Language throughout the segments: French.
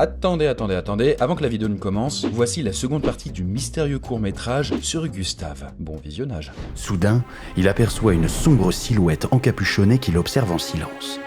Attendez, avant que la vidéo ne commence, voici la seconde partie du mystérieux court-métrage sur Gustave. Bon visionnage. Soudain, il aperçoit une sombre silhouette encapuchonnée qui l'observe en silence.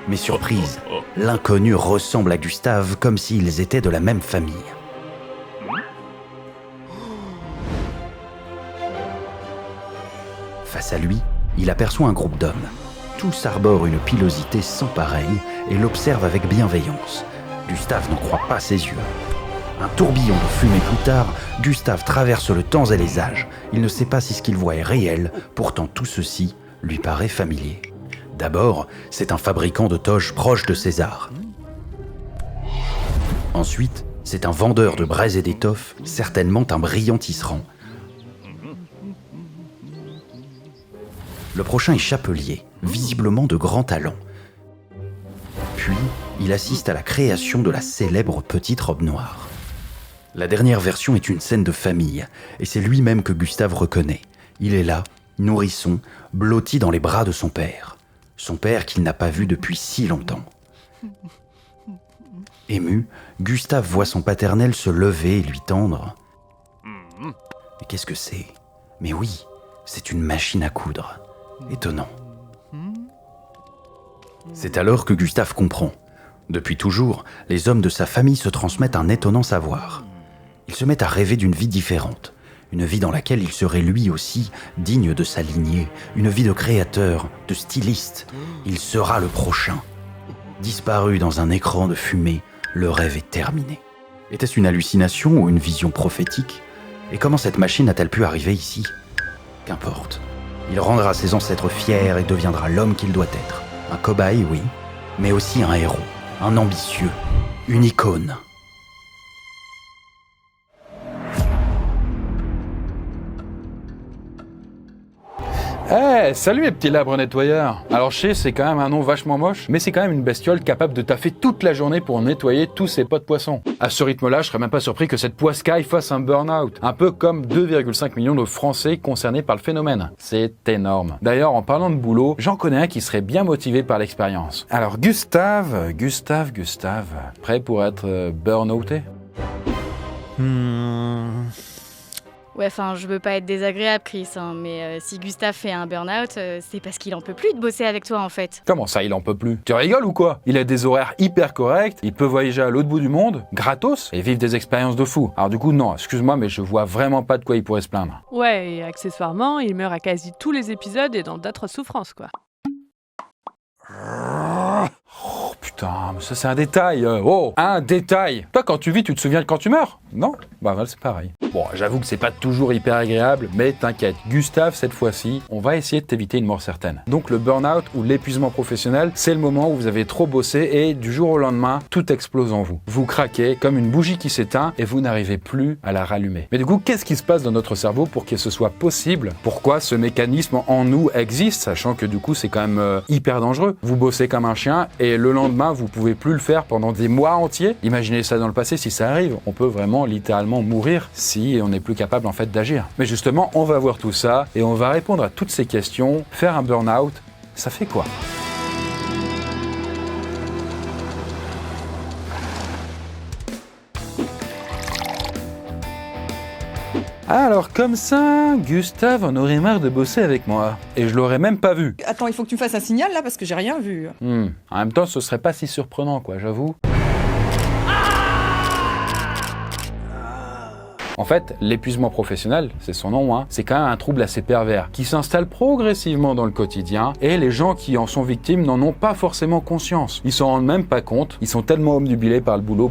Mais surprise, l'inconnu ressemble à Gustave comme s'ils étaient de la même famille. Face à lui, il aperçoit un groupe d'hommes. Tous arborent une pilosité sans pareille et l'observent avec bienveillance. Gustave n'en croit pas ses yeux. Un tourbillon de fumée plus tard, Gustave traverse le temps et les âges. Il ne sait pas si ce qu'il voit est réel, pourtant tout ceci lui paraît familier. D'abord, c'est un fabricant de toges proche de César. Ensuite, c'est un vendeur de braises et d'étoffes, certainement un brillant tisserand. Le prochain est chapelier, visiblement de grand talent. Puis, il assiste à la création de la célèbre petite robe noire. La dernière version est une scène de famille, et c'est lui-même que Gustave reconnaît. Il est là, nourrisson, blotti dans les bras de son père. Son père qu'il n'a pas vu depuis si longtemps. Ému, Gustave voit son paternel se lever et lui tendre. Mais qu'est-ce que c'est ? Mais oui, c'est une machine à coudre. Étonnant. C'est alors que Gustave comprend. Depuis toujours, les hommes de sa famille se transmettent un étonnant savoir. Il se met à rêver d'une vie différente, une vie dans laquelle il serait lui aussi digne de sa lignée, une vie de créateur, de styliste. Il sera le prochain. Disparu dans un écran de fumée, le rêve est terminé. Était-ce une hallucination ou une vision prophétique ? Et comment cette machine a-t-elle pu arriver ici ? Qu'importe. Il rendra ses ancêtres fiers et deviendra l'homme qu'il doit être. Un cobaye, oui, mais aussi un héros, un ambitieux, une icône. Salut les petits labres nettoyeurs. Alors je sais, c'est quand même un nom vachement moche, mais c'est quand même une bestiole capable de taffer toute la journée pour nettoyer tous ses pots de poissons. À ce rythme-là, je serais même pas surpris que cette poiscaille fasse un burn-out, un peu comme 2,5 millions de Français concernés par le phénomène. C'est énorme. D'ailleurs, en parlant de boulot, j'en connais un qui serait bien motivé par l'expérience. Alors Gustave, prêt pour être burn-outé ? Ouais, enfin, je veux pas être désagréable, Chris, hein, mais si Gustave fait un burn-out, c'est parce qu'il en peut plus de bosser avec toi, en fait. Comment ça, il en peut plus ? Tu rigoles ou quoi ? Il a des horaires hyper corrects, il peut voyager à l'autre bout du monde, gratos, et vivre des expériences de fou. Alors du coup, non, excuse-moi, mais je vois vraiment pas de quoi il pourrait se plaindre. Ouais, et accessoirement, il meurt à quasi tous les épisodes et dans d'autres souffrances, quoi. Oh putain, mais ça c'est un détail. Un détail. Toi, quand tu vis, tu te souviens de quand tu meurs ? Non ? Bah c'est pareil. Bon, j'avoue que c'est pas toujours hyper agréable, mais t'inquiète, Gustave, cette fois-ci, on va essayer de t'éviter une mort certaine. Donc le burn-out ou l'épuisement professionnel, c'est le moment où vous avez trop bossé et du jour au lendemain, tout explose en vous. Vous craquez comme une bougie qui s'éteint et vous n'arrivez plus à la rallumer. Mais du coup, qu'est-ce qui se passe dans notre cerveau pour que ce soit possible ? Pourquoi ce mécanisme en nous existe, sachant que du coup, c'est quand même hyper dangereux. Vous bossez comme un chien et le lendemain, vous pouvez plus le faire pendant des mois entiers. Imaginez ça dans le passé, si ça arrive. On peut vraiment littéralement mourir si on n'est plus capable en fait d'agir. Mais justement, on va voir tout ça et on va répondre à toutes ces questions. Faire un burn-out, ça fait quoi ? Alors comme ça, Gustave en aurait marre de bosser avec moi. Et je l'aurais même pas vu. Attends, il faut que tu me fasses un signal là parce que j'ai rien vu. En même temps, ce serait pas si surprenant quoi, j'avoue. En fait, l'épuisement professionnel, c'est son nom, hein, c'est quand même un trouble assez pervers, qui s'installe progressivement dans le quotidien, et les gens qui en sont victimes n'en ont pas forcément conscience. Ils s'en rendent même pas compte, ils sont tellement obnubilés par le boulot,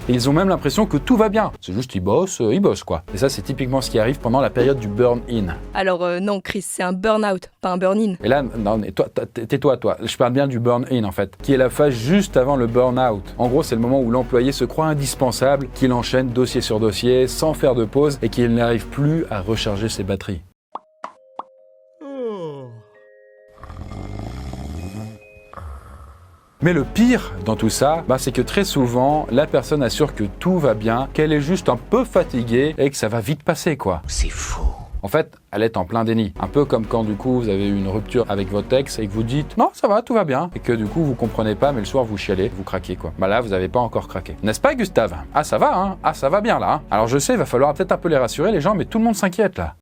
et ils ont même l'impression que tout va bien. C'est juste, ils bossent quoi. Et ça, c'est typiquement ce qui arrive pendant la période du burn-in. Alors non, Chris, c'est un burn-out, pas un burn-in. Et là, non, mais toi, tais-toi, toi. Je parle bien du burn-in, en fait, qui est la phase juste avant le burn-out. En gros, c'est le moment où l'employé se croit indispensable, qu'il enchaîne dossier sur dossier, sans faire de pause, et qu'il n'arrive plus à recharger ses batteries. Mais le pire dans tout ça, c'est que très souvent, la personne assure que tout va bien, qu'elle est juste un peu fatiguée et que ça va vite passer, quoi. C'est faux. En fait, elle est en plein déni. Un peu comme quand du coup vous avez eu une rupture avec votre ex et que vous dites non, ça va, tout va bien. Et que du coup vous comprenez pas, mais le soir vous chialez, vous craquez quoi. Bah là, vous avez pas encore craqué. N'est-ce pas, Gustave? Ah, ça va, hein? Ah, ça va bien là. Hein. Alors je sais, il va falloir peut-être un peu les rassurer les gens, mais tout le monde s'inquiète là.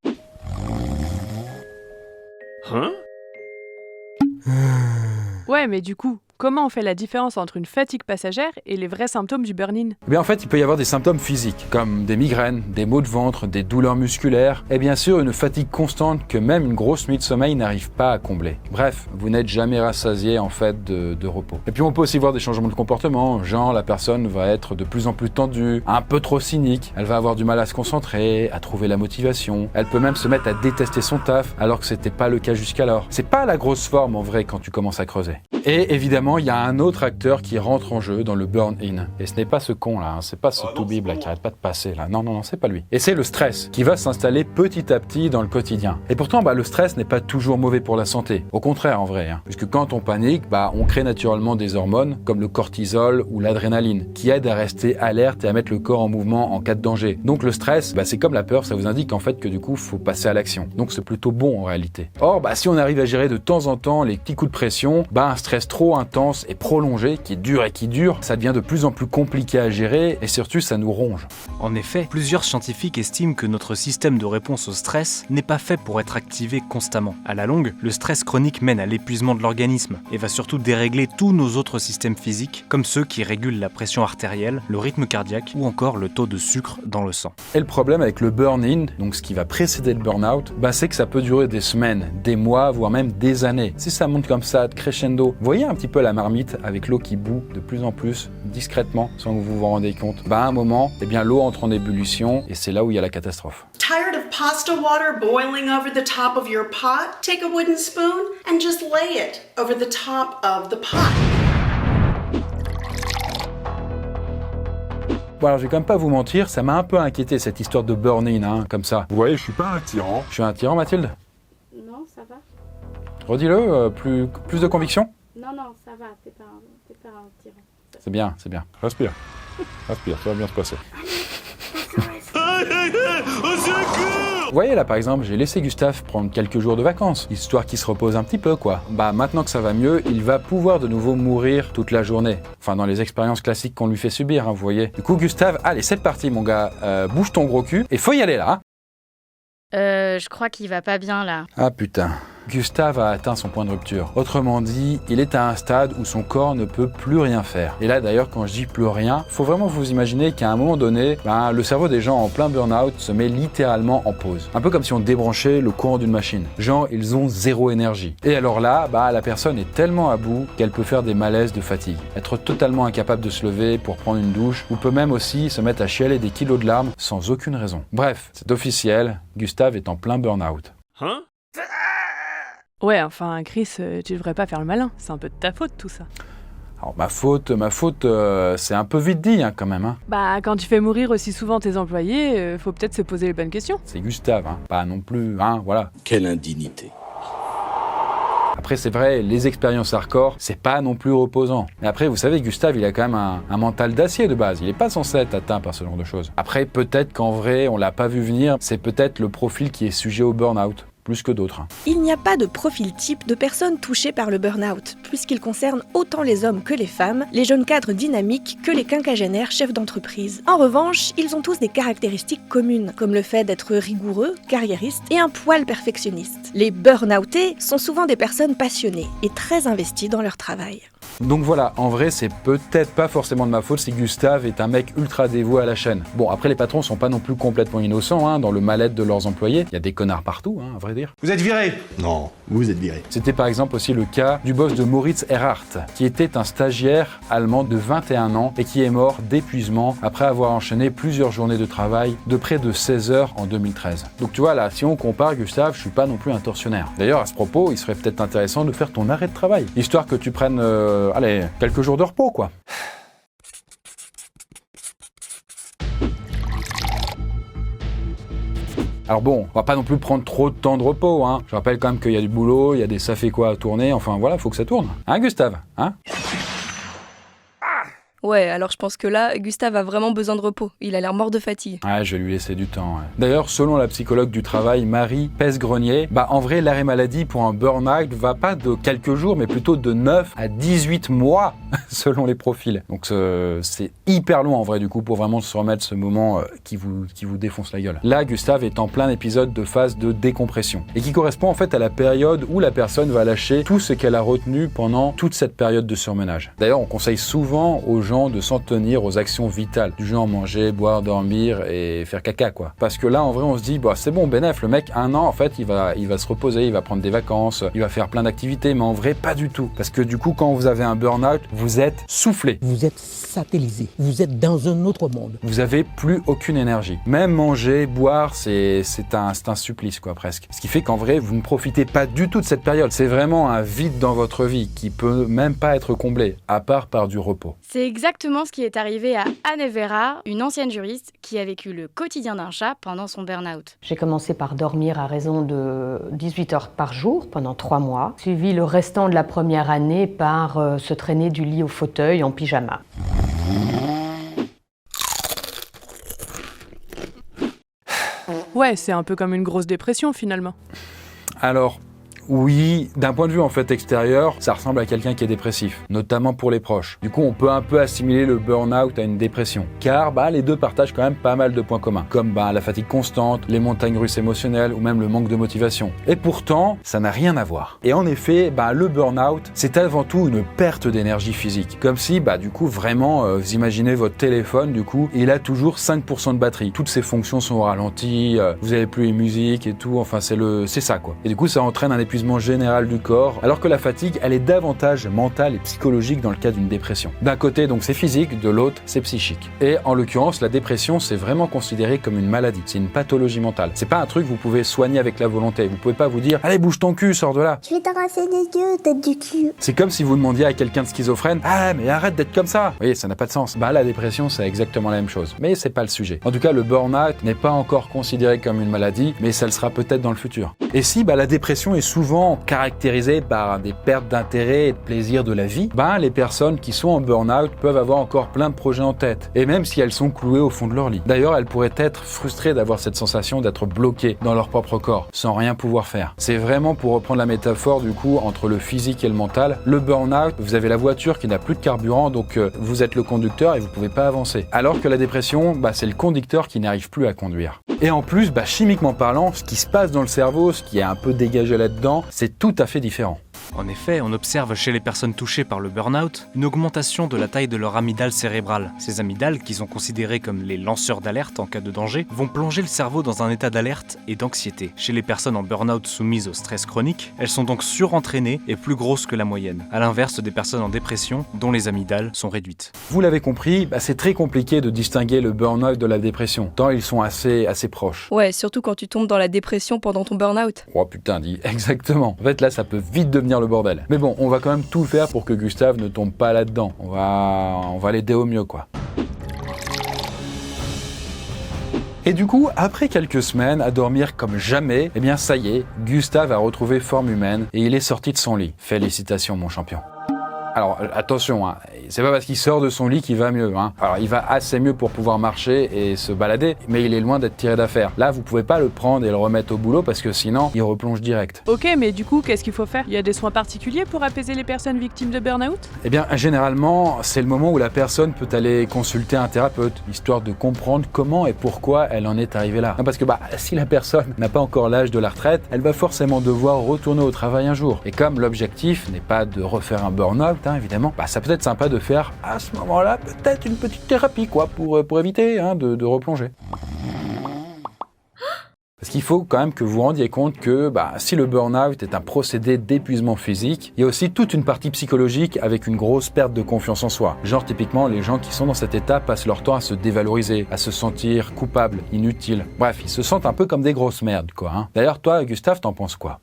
Ouais, mais du coup, comment on fait la différence entre une fatigue passagère et les vrais symptômes du burn-in? Eh bien en fait, il peut y avoir des symptômes physiques, comme des migraines, des maux de ventre, des douleurs musculaires, et bien sûr une fatigue constante que même une grosse nuit de sommeil n'arrive pas à combler. Bref, vous n'êtes jamais rassasié en fait de repos. Et puis on peut aussi voir des changements de comportement, genre la personne va être de plus en plus tendue, un peu trop cynique, elle va avoir du mal à se concentrer, à trouver la motivation, elle peut même se mettre à détester son taf alors que c'était pas le cas jusqu'alors. C'est pas la grosse forme en vrai quand tu commences à creuser. Et évidemment, il y a un autre acteur qui rentre en jeu dans le burn-in. Et ce n'est pas ce con là, hein, c'est pas ce toubib là qui arrête pas de passer là. Non, c'est pas lui. Et c'est le stress qui va s'installer petit à petit dans le quotidien. Et pourtant, le stress n'est pas toujours mauvais pour la santé. Au contraire en vrai, hein. Puisque quand on panique, on crée naturellement des hormones comme le cortisol ou l'adrénaline qui aident à rester alerte et à mettre le corps en mouvement en cas de danger. Donc le stress, c'est comme la peur, ça vous indique en fait que du coup, faut passer à l'action. Donc c'est plutôt bon en réalité. Or, si on arrive à gérer de temps en temps les petits coups de pression, un stress trop intense et prolongé, qui dure, ça devient de plus en plus compliqué à gérer et surtout ça nous ronge. En effet, plusieurs scientifiques estiment que notre système de réponse au stress n'est pas fait pour être activé constamment. À la longue, le stress chronique mène à l'épuisement de l'organisme et va surtout dérégler tous nos autres systèmes physiques, comme ceux qui régulent la pression artérielle, le rythme cardiaque ou encore le taux de sucre dans le sang. Et le problème avec le burn-in, donc ce qui va précéder le burn-out, c'est que ça peut durer des semaines, des mois, voire même des années. Si ça monte comme ça, crescendo, vous voyez un petit peu la marmite avec l'eau qui bout de plus en plus, discrètement, sans que vous vous rendiez compte. À un moment, l'eau entre en ébullition et c'est là où il y a la catastrophe. Tired of pasta water boiling over the top of your pot? Take a wooden spoon and just lay it over the top of the pot. Bon alors je vais quand même pas vous mentir, ça m'a un peu inquiété cette histoire de burn-in, comme ça. Vous voyez, je suis pas un tyran. Je suis un tyran, Mathilde? Non, ça va. Redis-le, plus de conviction? Non, ça va, t'es pas un tyran. C'est bien, c'est bien. Respire, ça va bien se passer. Vous voyez là par exemple, j'ai laissé Gustave prendre quelques jours de vacances, histoire qu'il se repose un petit peu quoi. Maintenant que ça va mieux, il va pouvoir de nouveau mourir toute la journée. Enfin dans les expériences classiques qu'on lui fait subir, vous voyez. Du coup Gustave, allez c'est parti mon gars, bouge ton gros cul et faut y aller là. Je crois qu'il va pas bien là. Ah putain. Gustave a atteint son point de rupture. Autrement dit, il est à un stade où son corps ne peut plus rien faire. Et là d'ailleurs, quand je dis plus rien, faut vraiment vous imaginer qu'à un moment donné, le cerveau des gens en plein burn-out se met littéralement en pause. Un peu comme si on débranchait le courant d'une machine. Genre, ils ont zéro énergie. Et alors là, la personne est tellement à bout qu'elle peut faire des malaises de fatigue. Être totalement incapable de se lever pour prendre une douche, ou peut même aussi se mettre à chialer des kilos de larmes sans aucune raison. Bref, c'est officiel, Gustave est en plein burn-out. Ouais, enfin, Chris, tu devrais pas faire le malin. C'est un peu de ta faute, tout ça. Alors, ma faute, c'est un peu vite dit, quand même. Quand tu fais mourir aussi souvent tes employés, faut peut-être se poser les bonnes questions. C'est Gustave, pas non plus, voilà. Quelle indignité. Après, c'est vrai, les expériences hardcore, c'est pas non plus reposant. Mais après, vous savez, Gustave, il a quand même un mental d'acier de base. Il est pas censé être atteint par ce genre de choses. Après, peut-être qu'en vrai, on l'a pas vu venir. C'est peut-être le profil qui est sujet au burn-out. Plus que d'autres. Il n'y a pas de profil type de personnes touchées par le burn-out, puisqu'il concerne autant les hommes que les femmes, les jeunes cadres dynamiques que les quinquagénaires chefs d'entreprise. En revanche, ils ont tous des caractéristiques communes, comme le fait d'être rigoureux, carriéristes et un poil perfectionniste. Les burn-outés sont souvent des personnes passionnées et très investies dans leur travail. Donc voilà, en vrai, c'est peut-être pas forcément de ma faute si Gustave est un mec ultra dévoué à la chaîne. Bon, après, les patrons sont pas non plus complètement innocents, dans le mal-être de leurs employés. Il y a des connards partout, à vrai dire. Vous êtes viré? Non, vous êtes viré. C'était par exemple aussi le cas du boss de Moritz Erhardt, qui était un stagiaire allemand de 21 ans et qui est mort d'épuisement après avoir enchaîné plusieurs journées de travail de près de 16 heures en 2013. Donc tu vois là, si on compare Gustave, je suis pas non plus un tortionnaire. D'ailleurs, à ce propos, il serait peut-être intéressant de faire ton arrêt de travail, histoire que tu prennes, quelques jours de repos, quoi. Alors bon, on va pas non plus prendre trop de temps de repos, Je rappelle quand même qu'il y a du boulot, il y a des ça fait quoi à tourner, enfin voilà, faut que ça tourne. Gustave, Ouais, alors je pense que là, Gustave a vraiment besoin de repos. Il a l'air mort de fatigue. Ouais, je vais lui laisser du temps. Ouais. D'ailleurs, selon la psychologue du travail, Marie Pesse-Grenier, en vrai, l'arrêt maladie pour un burn-out va pas de quelques jours, mais plutôt de 9 à 18 mois, selon les profils. Donc c'est hyper long en vrai, du coup, pour vraiment se remettre ce moment qui vous défonce la gueule. Là, Gustave est en plein épisode de phase de décompression, et qui correspond en fait à la période où la personne va lâcher tout ce qu'elle a retenu pendant toute cette période de surmenage. D'ailleurs, on conseille souvent aux gens de s'en tenir aux actions vitales, du genre manger, boire, dormir et faire caca, quoi. Parce que là, en vrai, on se dit, c'est bon, bénef, le mec, 1 an, en fait, il va se reposer, il va prendre des vacances, il va faire plein d'activités, mais en vrai, pas du tout. Parce que du coup, quand vous avez un burn-out, vous êtes soufflé. Vous êtes satellisé, vous êtes dans un autre monde. Vous avez plus aucune énergie. Même manger, boire, c'est un supplice, quoi, presque. Ce qui fait qu'en vrai, vous ne profitez pas du tout de cette période. C'est vraiment un vide dans votre vie qui peut même pas être comblé, à part par du repos. C'est exactement ce qui est arrivé à Anne Evera, une ancienne juriste qui a vécu le quotidien d'un chat pendant son burn-out. J'ai commencé par dormir à raison de 18 heures par jour pendant 3 mois, suivi le restant de la première année par se traîner du lit au fauteuil en pyjama. Ouais, c'est un peu comme une grosse dépression finalement. Alors, oui, d'un point de vue en fait extérieur, ça ressemble à quelqu'un qui est dépressif, notamment pour les proches. Du coup, on peut un peu assimiler le burn-out à une dépression, car les deux partagent quand même pas mal de points communs, comme la fatigue constante, les montagnes russes émotionnelles ou même le manque de motivation. Et pourtant, ça n'a rien à voir. Et en effet, le burn-out, c'est avant tout une perte d'énergie physique, comme si du coup vraiment, vous imaginez votre téléphone, du coup, il a toujours 5% de batterie. Toutes ses fonctions sont ralenties, vous avez plus les musiques et tout, enfin c'est ça quoi. Et du coup, ça entraîne un épuisement général du corps, alors que la fatigue, elle est davantage mentale et psychologique dans le cas d'une dépression. D'un côté, donc, c'est physique, de l'autre, c'est psychique. Et en l'occurrence, la dépression, c'est vraiment considéré comme une maladie. C'est une pathologie mentale. C'est pas un truc que vous pouvez soigner avec la volonté. Vous pouvez pas vous dire « Allez, bouge ton cul, sors de là !» Je vais t'arracher les yeux, tête du cul. C'est comme si vous demandiez à quelqu'un de schizophrène « Ah, mais arrête d'être comme ça !» Vous voyez, ça n'a pas de sens. La dépression, c'est exactement la même chose. Mais c'est pas le sujet. En tout cas, le burn-out n'est pas encore considéré comme une maladie, mais ça le sera peut-être dans le futur. Et si la dépression est souvent caractérisée par des pertes d'intérêt et de plaisir de la vie, les personnes qui sont en burn-out peuvent avoir encore plein de projets en tête, et même si elles sont clouées au fond de leur lit. D'ailleurs, elles pourraient être frustrées d'avoir cette sensation d'être bloquées dans leur propre corps, sans rien pouvoir faire. C'est vraiment, pour reprendre la métaphore du coup, entre le physique et le mental, le burn-out, vous avez la voiture qui n'a plus de carburant, donc vous êtes le conducteur et vous pouvez pas avancer. Alors que la dépression, c'est le conducteur qui n'arrive plus à conduire. Et en plus, chimiquement parlant, ce qui se passe dans le cerveau, ce qui est un peu dégagé là-dedans, c'est tout à fait différent. En effet, on observe chez les personnes touchées par le burn-out une augmentation de la taille de leur amygdale cérébrale. Ces amygdales, qui sont considérées comme les lanceurs d'alerte en cas de danger, vont plonger le cerveau dans un état d'alerte et d'anxiété. Chez les personnes en burn-out soumises au stress chronique, elles sont donc surentraînées et plus grosses que la moyenne, à l'inverse des personnes en dépression dont les amygdales sont réduites. Vous l'avez compris, c'est très compliqué de distinguer le burn-out de la dépression, tant ils sont assez proches. Ouais, surtout quand tu tombes dans la dépression pendant ton burn-out. Oh putain, dit exactement. En fait, là, ça peut vite devenir le bordel. Mais bon, on va quand même tout faire pour que Gustave ne tombe pas là-dedans. On va l'aider au mieux, quoi. Et du coup, après quelques semaines à dormir comme jamais, ça y est, Gustave a retrouvé forme humaine et il est sorti de son lit. Félicitations, mon champion. Alors attention, c'est pas parce qu'il sort de son lit qu'il va mieux. Alors il va assez mieux pour pouvoir marcher et se balader, mais il est loin d'être tiré d'affaire. Là, vous pouvez pas le prendre et le remettre au boulot parce que sinon, il replonge direct. Ok, mais du coup, qu'est-ce qu'il faut faire ? Il y a des soins particuliers pour apaiser les personnes victimes de burn-out ? Généralement, c'est le moment où la personne peut aller consulter un thérapeute, histoire de comprendre comment et pourquoi elle en est arrivée là. Parce que si la personne n'a pas encore l'âge de la retraite, elle va forcément devoir retourner au travail un jour. Et comme l'objectif n'est pas de refaire un burn-out, évidemment, ça peut être sympa de faire à ce moment-là peut-être une petite thérapie pour éviter de replonger. Parce qu'il faut quand même que vous vous rendiez compte que si le burn-out est un procédé d'épuisement physique, il y a aussi toute une partie psychologique avec une grosse perte de confiance en soi. Genre typiquement, les gens qui sont dans cet état passent leur temps à se dévaloriser, à se sentir coupables, inutiles. Bref, ils se sentent un peu comme des grosses merdes, quoi. D'ailleurs, toi, Gustave, t'en penses quoi ?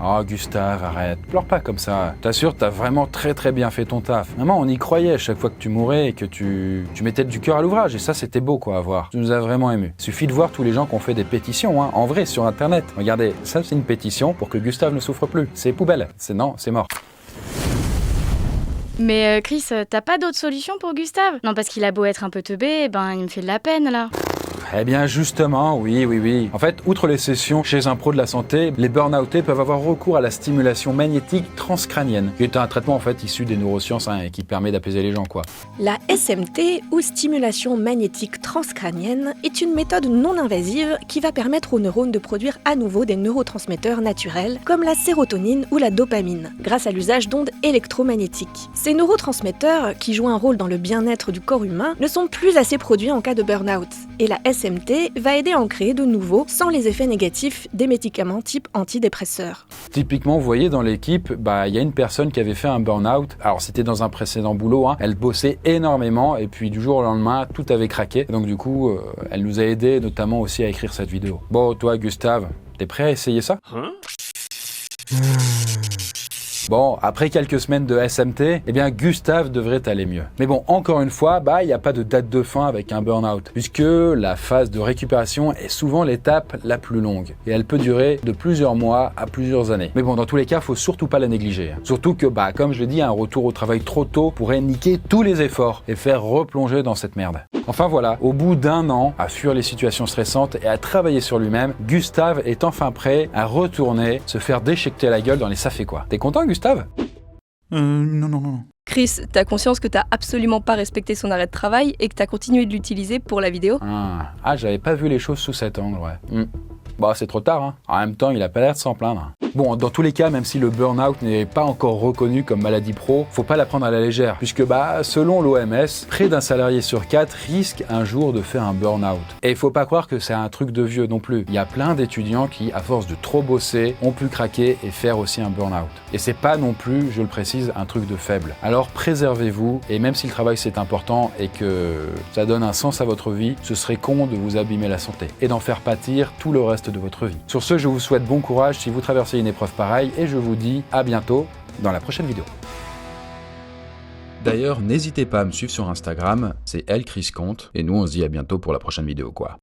Oh Gustave, arrête, pleure pas comme ça. T'assures, t'as vraiment très très bien fait ton taf. Vraiment, on y croyait à chaque fois que tu mourais et que tu mettais du cœur à l'ouvrage. Et ça, c'était beau à voir. Tu nous as vraiment émus. Suffit de voir tous les gens qui ont fait des pétitions, en vrai, sur Internet. Regardez, ça c'est une pétition pour que Gustave ne souffre plus. C'est poubelle. C'est mort. Mais Chris, t'as pas d'autre solution pour Gustave? Non, parce qu'il a beau être un peu teubé, il me fait de la peine là. Eh bien justement, oui. En fait, outre les sessions chez un pro de la santé, les burn-outés peuvent avoir recours à la stimulation magnétique transcrânienne, qui est un traitement en fait issu des neurosciences et qui permet d'apaiser les gens quoi. La SMT, ou stimulation magnétique transcrânienne, est une méthode non invasive qui va permettre aux neurones de produire à nouveau des neurotransmetteurs naturels, comme la sérotonine ou la dopamine, grâce à l'usage d'ondes électromagnétiques. Ces neurotransmetteurs, qui jouent un rôle dans le bien-être du corps humain, ne sont plus assez produits en cas de burn-out, et la SMT va aider à en créer de nouveaux sans les effets négatifs des médicaments type antidépresseurs. Typiquement, vous voyez, dans l'équipe, il y a une personne qui avait fait un burn-out. Alors, c'était dans un précédent boulot, elle bossait énormément et puis du jour au lendemain, tout avait craqué. Donc du coup, elle nous a aidé notamment aussi à écrire cette vidéo. Bon, toi, Gustave, t'es prêt à essayer ça ? Bon, après quelques semaines de SMT, Gustave devrait aller mieux. Mais bon, encore une fois, il n'y a pas de date de fin avec un burn-out, puisque la phase de récupération est souvent l'étape la plus longue, et elle peut durer de plusieurs mois à plusieurs années. Mais bon, dans tous les cas, faut surtout pas la négliger. Surtout que, comme je l'ai dit, un retour au travail trop tôt pourrait niquer tous les efforts et faire replonger dans cette merde. Enfin voilà, au bout d'un an, à fuir les situations stressantes et à travailler sur lui-même, Gustave est enfin prêt à retourner se faire déchiqueter la gueule dans les ça fait quoi. T'es content, Gustave ? Non. Chris, t'as conscience que t'as absolument pas respecté son arrêt de travail et que t'as continué de l'utiliser pour la vidéo ? J'avais pas vu les choses sous cet angle, ouais. C'est trop tard, En même temps, il a pas l'air de s'en plaindre. Bon, dans tous les cas, même si le burn-out n'est pas encore reconnu comme maladie pro, faut pas la prendre à la légère, puisque selon l'OMS, près d'un salarié sur 4 risque un jour de faire un burn-out. Et il faut pas croire que c'est un truc de vieux non plus. Il y a plein d'étudiants qui, à force de trop bosser, ont pu craquer et faire aussi un burn-out. Et c'est pas non plus, je le précise, un truc de faible. Alors préservez-vous, et même si le travail c'est important et que ça donne un sens à votre vie, ce serait con de vous abîmer la santé et d'en faire pâtir tout le reste de votre vie. Sur ce, je vous souhaite bon courage si vous traversez une épreuve pareille et je vous dis à bientôt dans la prochaine vidéo. D'ailleurs, n'hésitez pas à me suivre sur Instagram, c'est Chris Comte, et nous on se dit à bientôt pour la prochaine vidéo quoi.